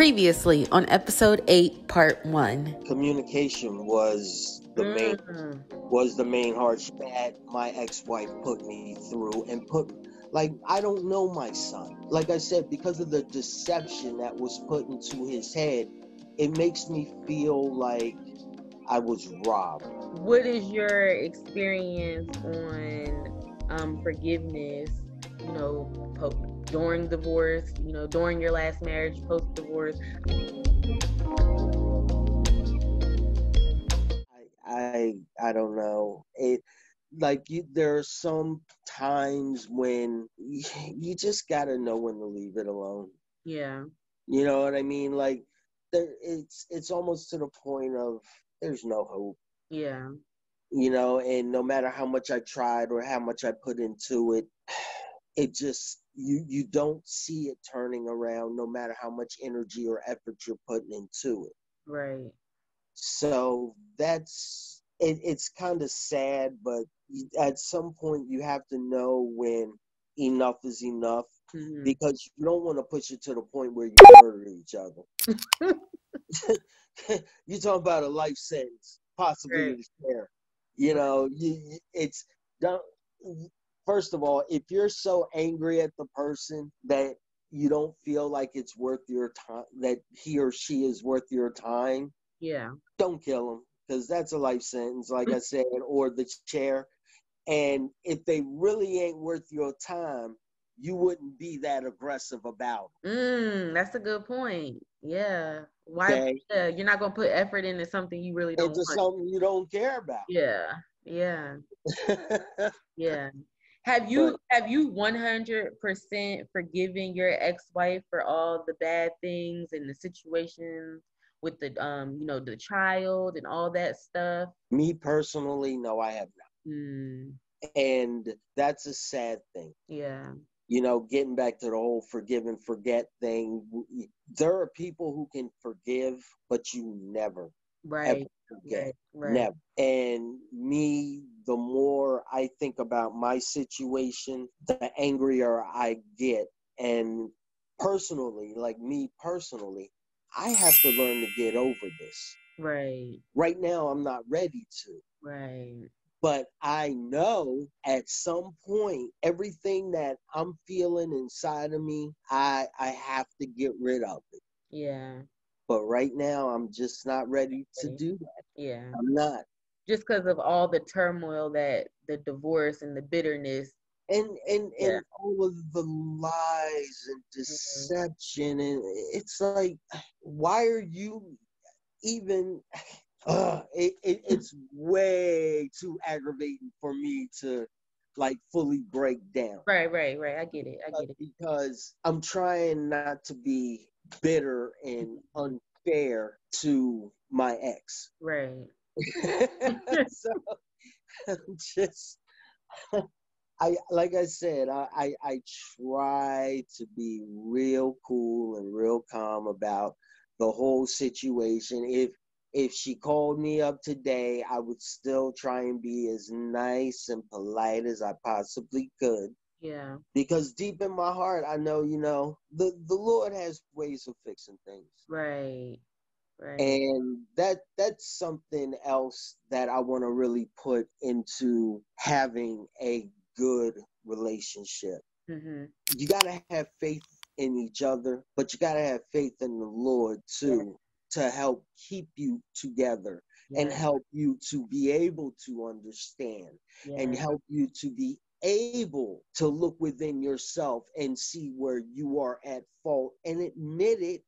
Previously on episode 8, part 1. Communication was the main hardship that my ex-wife put me through, and I don't know my son. Like I said, because of the deception that was put into his head, it makes me feel like I was robbed. What is your experience on forgiveness, during divorce, during your last marriage, post-divorce? I don't know. There are some times when you just gotta know when to leave it alone. Yeah. You know what I mean? It's almost to the point of there's no hope. Yeah. And no matter how much I tried or how much I put into it, it just you don't see it turning around, no matter how much energy or effort you're putting into it. Right. So it's kind of sad, but at some point you have to know when enough is enough, because you don't want to push it to the point where you murder each other. You talk about a life sentence, possibly Right. to share. It's done. First of all, if you're so angry at the person that you don't feel like it's worth your time, that he or she is worth your time, yeah, don't kill them, because that's a life sentence, like I said, or the chair. And if they really ain't worth your time, you wouldn't be that aggressive about them. That's a good point. Yeah. Why? Okay? Yeah, you're not gonna put effort into something you really don't Into want. something you don't care about. Yeah. Yeah. Yeah. Have you 100% forgiven your ex-wife for all the bad things and the situations with the the child and all that stuff? Me personally, no, I have not. And that's a sad thing. Yeah. Getting back to the whole forgive and forget thing, there are people who can forgive, but you never, ever forget. Right. Never. And me, the more I think about my situation, the angrier I get. And personally, I have to learn to get over this. Right. Right now, I'm not ready to. Right. But I know at some point, everything that I'm feeling inside of me, I have to get rid of it. Yeah. But right now, I'm just not ready to do that. Yeah. I'm not. Just because of all the turmoil that the divorce and the bitterness. And all of the lies and deception. And it's like, why are you even... it's way too aggravating for me to fully break down. Right. I get it. Because I'm trying not to be bitter and unfair to my ex. Right. So I'm just, like I said, I try to be real cool and real calm about the whole situation. If she called me up today, I would still try and be as nice and polite as I possibly could. Yeah. Because deep in my heart, I know, the Lord has ways of fixing things. Right. And that's something else that I want to really put into having a good relationship. You got to have faith in each other, but you got to have faith in the Lord too, to help keep you together and help you to be able to understand and help you to be able to look within yourself and see where you are at fault and admit it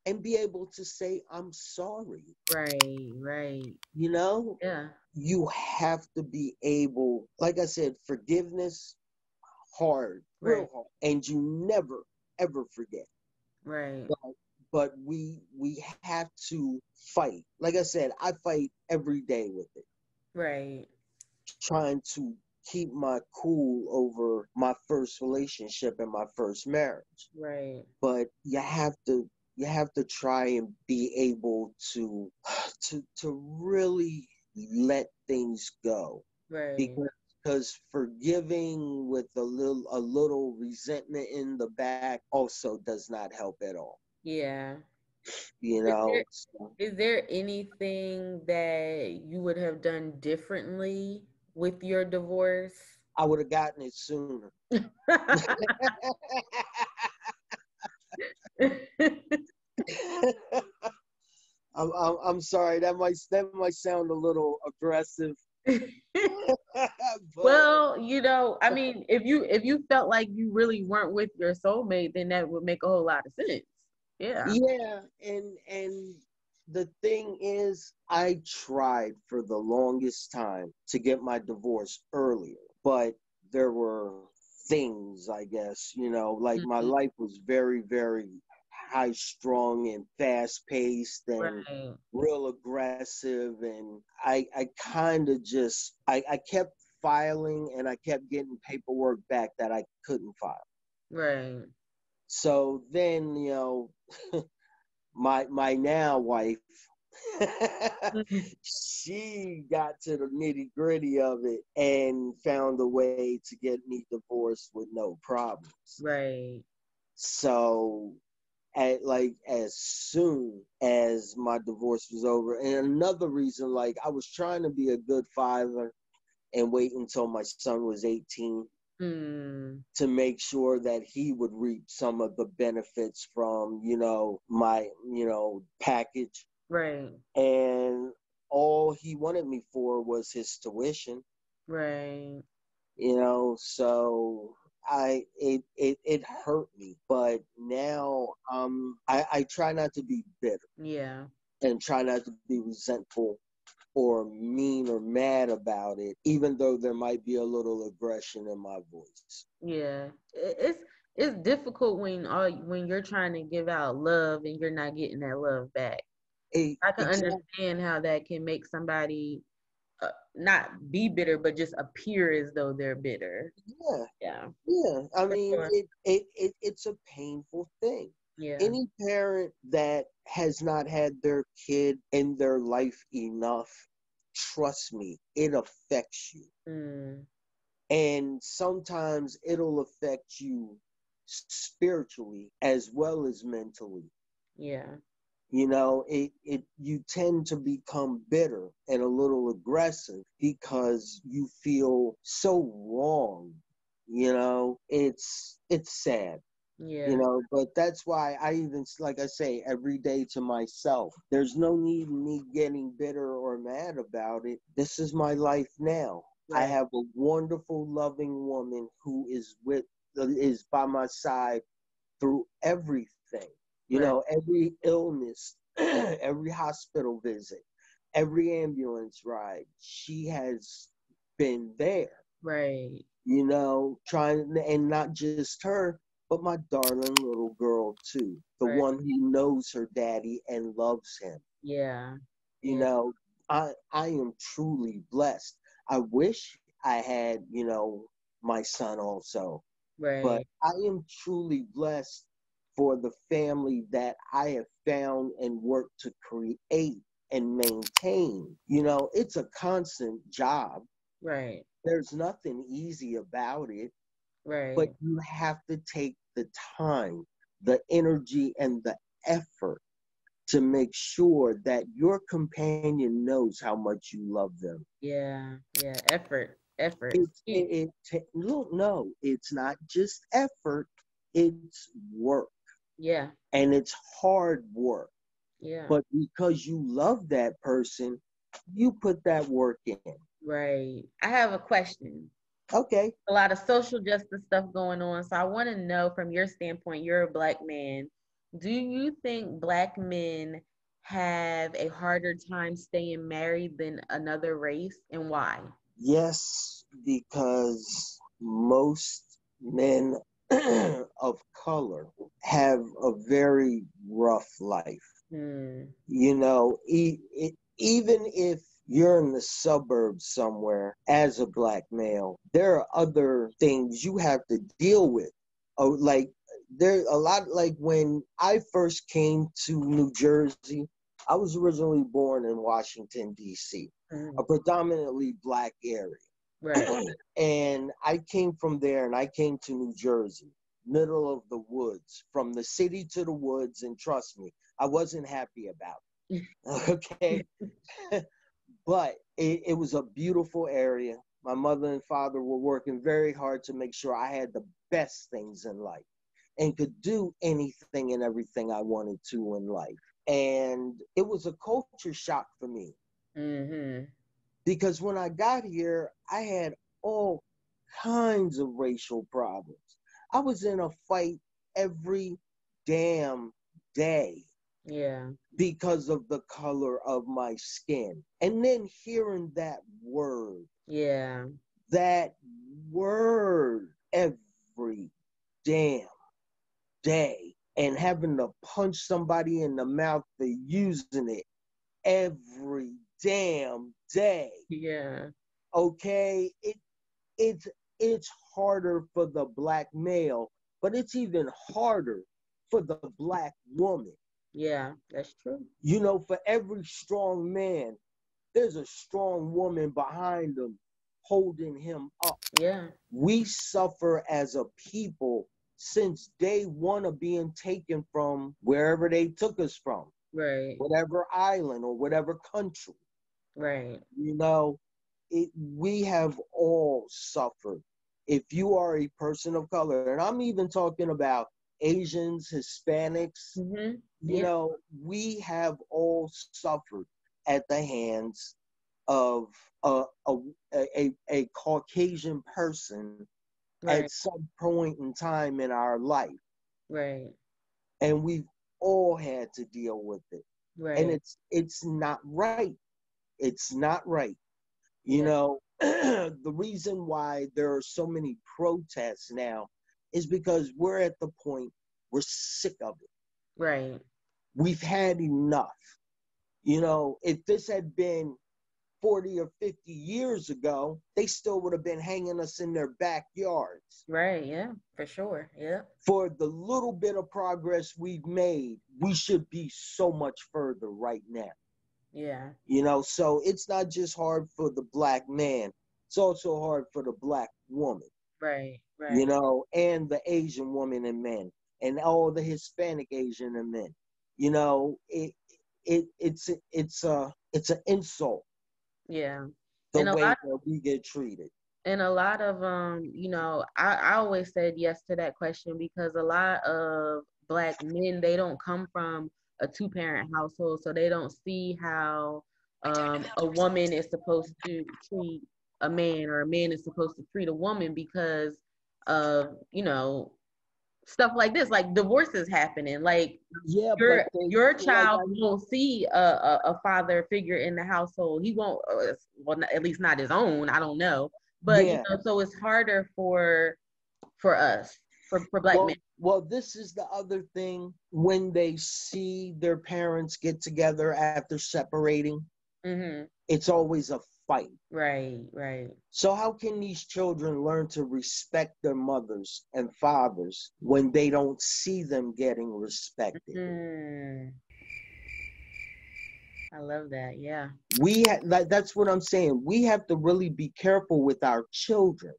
and be able to say, I'm sorry. Right. Yeah. You have to be able, like I said, forgiveness, hard, real hard. And you never, ever forget. Right. But we have to fight. Like I said, I fight every day with it. Right. Trying to keep my cool over my first relationship and my first marriage. Right. But you have to try and be able to really let things go. Right. Because forgiving with a little resentment in the back also does not help at all. Yeah. you Is know. there, is there anything that you would have done differently with your divorce? I would have gotten it sooner. I'm sorry, that might sound a little aggressive. But Well, I mean, if you felt like you really weren't with your soulmate, then that would make a whole lot of sense. Yeah. yeah, and the thing is, I tried for the longest time to get my divorce earlier, but there were things, I guess, like my Mhm. life was very, very high strung and fast paced and Right. real aggressive, and I kind of just I kept filing and I kept getting paperwork back that I couldn't file. Right. So then, my now wife, she got to the nitty gritty of it and found a way to get me divorced with no problems. Right. So as soon as my divorce was over, and another reason, like I was trying to be a good father and wait until my son was 18 Mm. to make sure that he would reap some of the benefits from, my, package. Right. And all he wanted me for was his tuition, Right. so it hurt me. But now I try not to be bitter Yeah. and try not to be resentful or mean or mad about it, even though there might be a little aggression in my voice. Yeah. It's difficult when you're trying to give out love and you're not getting that love back. I can Exactly. understand how that can make somebody not be bitter, but just appear as though they're bitter. Yeah. Yeah, Yeah. I for mean, sure. it's a painful thing. Yeah. Any parent that has not had their kid in their life enough, trust me, it affects you. Mm, And sometimes it'll affect you spiritually as well as mentally. yeah. You tend to become bitter and a little aggressive because you feel so wrong. It's sad. Yeah. But that's why I even, like I say, every day to myself, there's no need in me getting bitter or mad about it. This is my life now. I Right. have a wonderful, loving woman who is by my side through everything. Right. Every illness, every hospital visit, every ambulance ride. She has been there, Right. trying, and not just her, but my darling little girl too, the Right. one who knows her daddy and loves him. Yeah. You Yeah. know, I am truly blessed. I wish I had, my son also, but Right. I am truly blessed for the family that I have found and worked to create and maintain. It's a constant job. Right. There's nothing easy about it, but Right. you have to take the time, the energy, and the effort to make sure that your companion knows how much you love them. Yeah. Yeah. Effort. Effort. It's no, it's not just effort, it's work. Yeah. And it's hard work. Yeah. But because you love that person, you put that work in. Right. I have a question. Okay. A lot of social justice stuff going on. So I want to know from your standpoint, you're a black man. Do you think black men have a harder time staying married than another race, and why? Yes, because most men of color have a very rough life. Hmm. Even if you're in the suburbs somewhere as a black male, there are other things you have to deal with. Oh, like there a lot, like when I first came to New Jersey, I was originally born in Washington, D.C., Hmm. a predominantly black area. Right. And I came from there and I came to New Jersey, middle of the woods, from the city to the woods. And trust me, I wasn't happy about it. Okay. But it was a beautiful area. My mother and father were working very hard to make sure I had the best things in life and could do anything and everything I wanted to in life. And it was a culture shock for me. Mm-hmm. Because when I got here, I had all kinds of racial problems. I was in a fight every damn day. Yeah. Because of the color of my skin. And then hearing that word. Yeah. That word every damn day. And having to punch somebody in the mouth for using it every damn day. Yeah. Okay? It's harder for the black male, but it's even harder for the black woman. Yeah, that's true. You know, for every strong man, there's a strong woman behind him holding him up. Yeah. We suffer as a people since day one of being taken from wherever they took us from. Right. Whatever island or whatever country. Right. You know, we have all suffered. If you are a person of color, and I'm even talking about Asians, Hispanics, you know, we have all suffered at the hands of a Caucasian person at some point in time in our life. Right. And we've all had to deal with it. Right. And it's not right. It's not right. You know, the reason why there are so many protests now is because we're at the point we're sick of it. Right. We've had enough. You know, if this had been 40 or 50 years ago, they still would have been hanging us in their backyards. Right, yeah, for sure. Yeah. For the little bit of progress we've made, we should be so much further right now. Yeah. You know, so it's not just hard for the black man, it's also hard for the black woman. Right, right. You know, and the Asian woman and men, and all the Hispanic Asian and men. You know, it's an insult. Yeah. The way that we get treated. And a lot of you know, I always said yes to that question because a lot of black men, they don't come from a 2-parent household, so they don't see how a woman is supposed to treat a man or a man is supposed to treat a woman because of, you know, stuff like this, like divorces happening. Like your child won't see a father figure in the household. He won't, well, at least not his own. I don't know, but you know, so it's harder for us, for black men. Well, this is the other thing. When they see their parents get together after separating, it's always a fight. Right, right. So how can these children learn to respect their mothers and fathers when they don't see them getting respected? I love that. Yeah. That's what I'm saying. We have to really be careful with our children.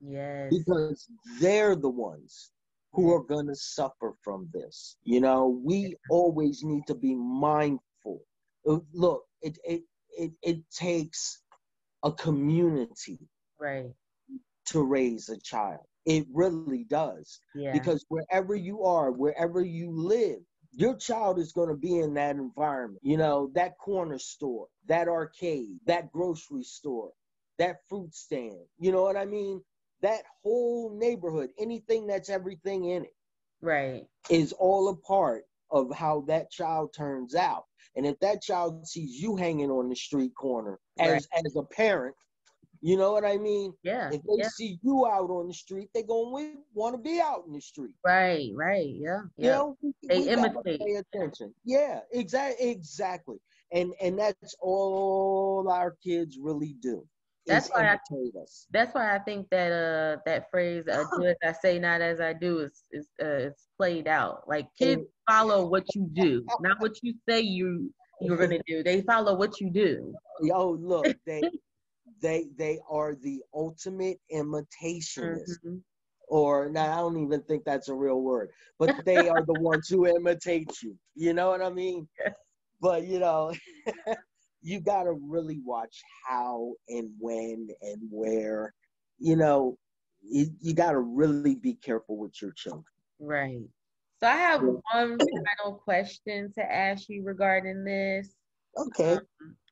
Yes. Because they're the ones who are going to suffer from this. You know, we always need to be mindful. Look, it takes a community to raise a child. It really does. Yeah. Because wherever you are, wherever you live, your child is going to be in that environment. You know, that corner store, that arcade, that grocery store, that fruit stand. You know what I mean? That whole neighborhood, anything that's everything in it, is all a part of how that child turns out. And if that child sees you hanging on the street corner as a parent, you know what I mean? Yeah. If they see you out on the street, they're going to want to be out in the street. Right, yeah. You know, they we imitate. Pay attention. Yeah, exactly. And that's all our kids really do. That's why I think that that phrase "do as I say, not as I do" is played out. Like kids follow what you do, not what you say you're gonna do. They follow what you do. Yo, look, they are the ultimate imitationists. or now I don't even think that's a real word, but they are the ones who imitate you. You know what I mean? But, you know, you got to really watch how and when and where, you know, you got to really be careful with your children. Right. So I have one final question to ask you regarding this. Okay.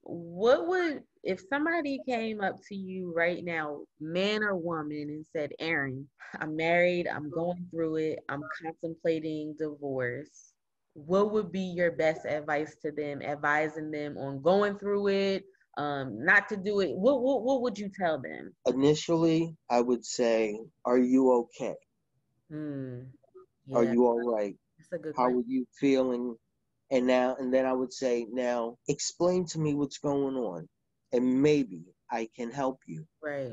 What would, if somebody came up to you right now, man or woman, and said, Aaron, I'm married, I'm going through it, I'm contemplating divorce, what would be your best advice to them, advising them on going through it, not to do it? What would you tell them? Initially, I would say, are you okay? Are Yeah, you all right? that's a good How question. are you feeling? And then I would say, now explain to me what's going on, and maybe I can help you. Right.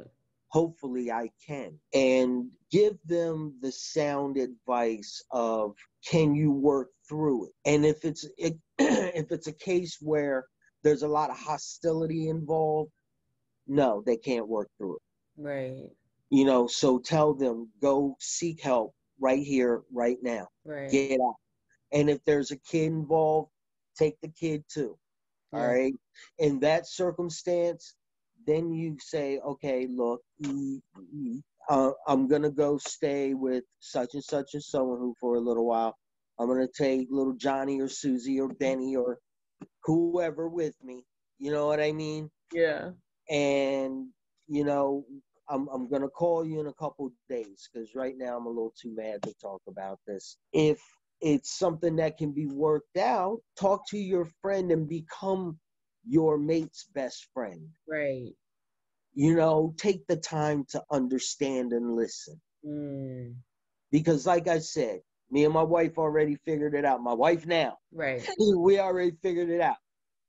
Hopefully I can. And give them the sound advice of, can you work through it? And if it's if it's a case where there's a lot of hostility involved, no, they can't work through it. Right. You know, so tell them, go seek help right here, right now. Right. Get out. And if there's a kid involved, take the kid too. Yeah. All right. In that circumstance, then you say, okay, look, I'm going to go stay with such and such and so and who for a little while. I'm going to take little Johnny or Susie or Benny or whoever with me. You know what I mean? Yeah. And, you know, I'm going to call you in a couple days because right now I'm a little too mad to talk about this. If it's something that can be worked out, talk to your friend and become your mate's best friend. Right. You know, take the time to understand and listen. Because like I said, me and my wife already figured it out. My wife now. Right. We already figured it out.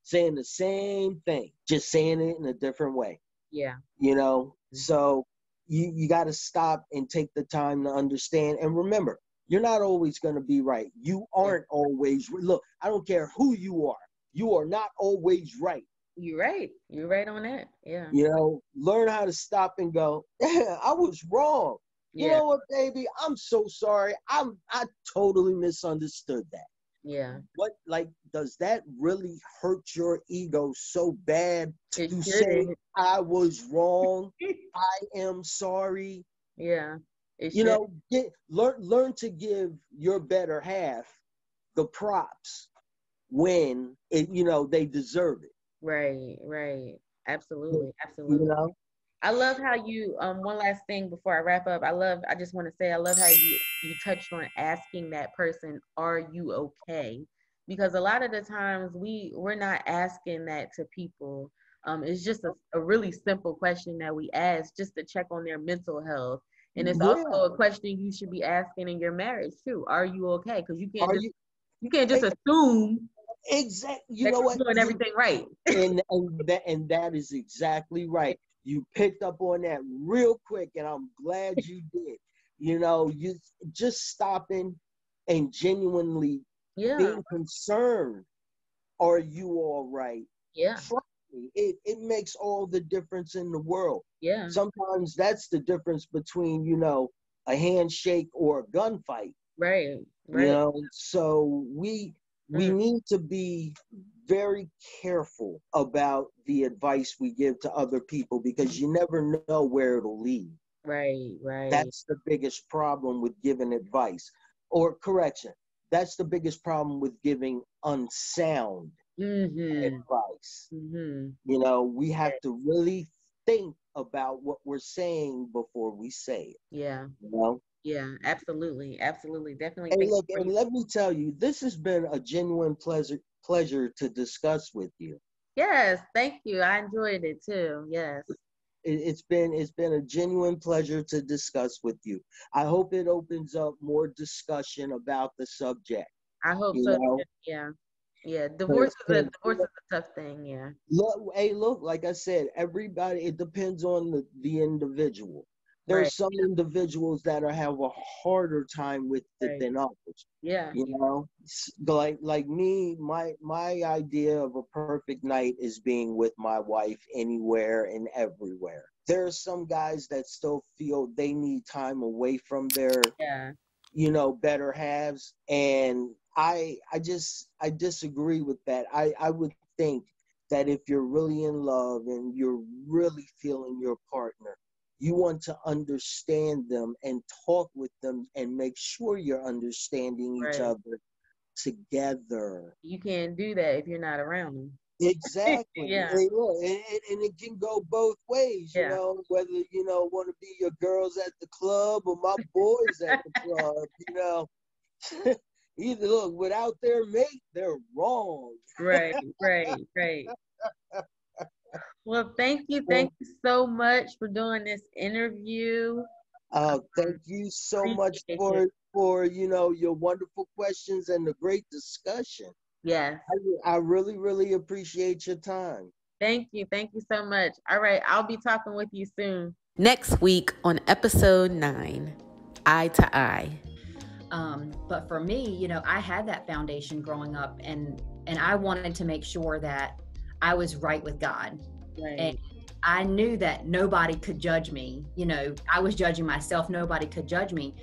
Saying the same thing, just saying it in a different way. Yeah. You know, so you got to stop and take the time to understand. And remember, you're not always going to be right. You aren't always. Look, I don't care who you are not always right. You're right. You're right on that. Yeah. You know, learn how to stop and go, I was wrong. You know what, baby? I'm so sorry. I totally misunderstood that. Yeah. What, like, does that really hurt your ego so bad to say, shouldn't. I was wrong? I am sorry. Yeah. You know, learn to give your better half the props when they deserve it. Right, right. Absolutely, absolutely. You know? I love how you one last thing before I wrap up. I just want to say I love how you touched on asking that person, are you okay? Because a lot of the times we're not asking that to people. It's just a really simple question that we ask just to check on their mental health. And it's also a question you should be asking in your marriage too. Are you okay? Because you can't just assume exactly. You that know you're what? doing everything right. and that is exactly right. You picked up on that real quick, and I'm glad you did. You know, you just stopping and genuinely being concerned. Are you all right? Yeah. Trust me, it makes all the difference in the world. Yeah. Sometimes that's the difference between, a handshake or a gunfight. Right. You know, so we need to be very careful about the advice we give to other people because you never know where it'll lead. Right, right. That's the biggest problem with giving advice. Or correction, that's the biggest problem with giving unsound advice. You know, we have to really think about what we're saying before we say it. Yeah. You know? Yeah, absolutely. Absolutely. Definitely. Hey, look, and let me tell you, this has been a genuine pleasure to discuss with you. Yes, thank you. I enjoyed it too. Yes. It's been a genuine pleasure to discuss with you. I hope it opens up more discussion about the subject. I hope so. Yeah. Yeah. Divorce is a tough thing. Yeah. Look, like I said, everybody, it depends on the individual. There's some individuals that have a harder time with it than others. Yeah. You know, like me, my idea of a perfect night is being with my wife anywhere and everywhere. There are some guys that still feel they need time away from their, you know, better halves. And I disagree with that. I would think that if you're really in love and you're really feeling your partner, you want to understand them and talk with them and make sure you're understanding each other together. You can't do that if you're not around them. Exactly. Yeah. And it can go both ways, you know, whether, you know, want to be your girls at the club or my boys at the club, you know. Either, look, without their mate, they're wrong. Right. Well, thank you so much for doing this interview. Thank you so much for you know, your wonderful questions and the great discussion. Yes. I really, really appreciate your time. Thank you so much. All right, I'll be talking with you soon. Next week on episode 9, Eye to Eye. But for me, you know, I had that foundation growing up, and I wanted to make sure that I was right with God. Right. And I knew that nobody could judge me. You know, I was judging myself. Nobody could judge me.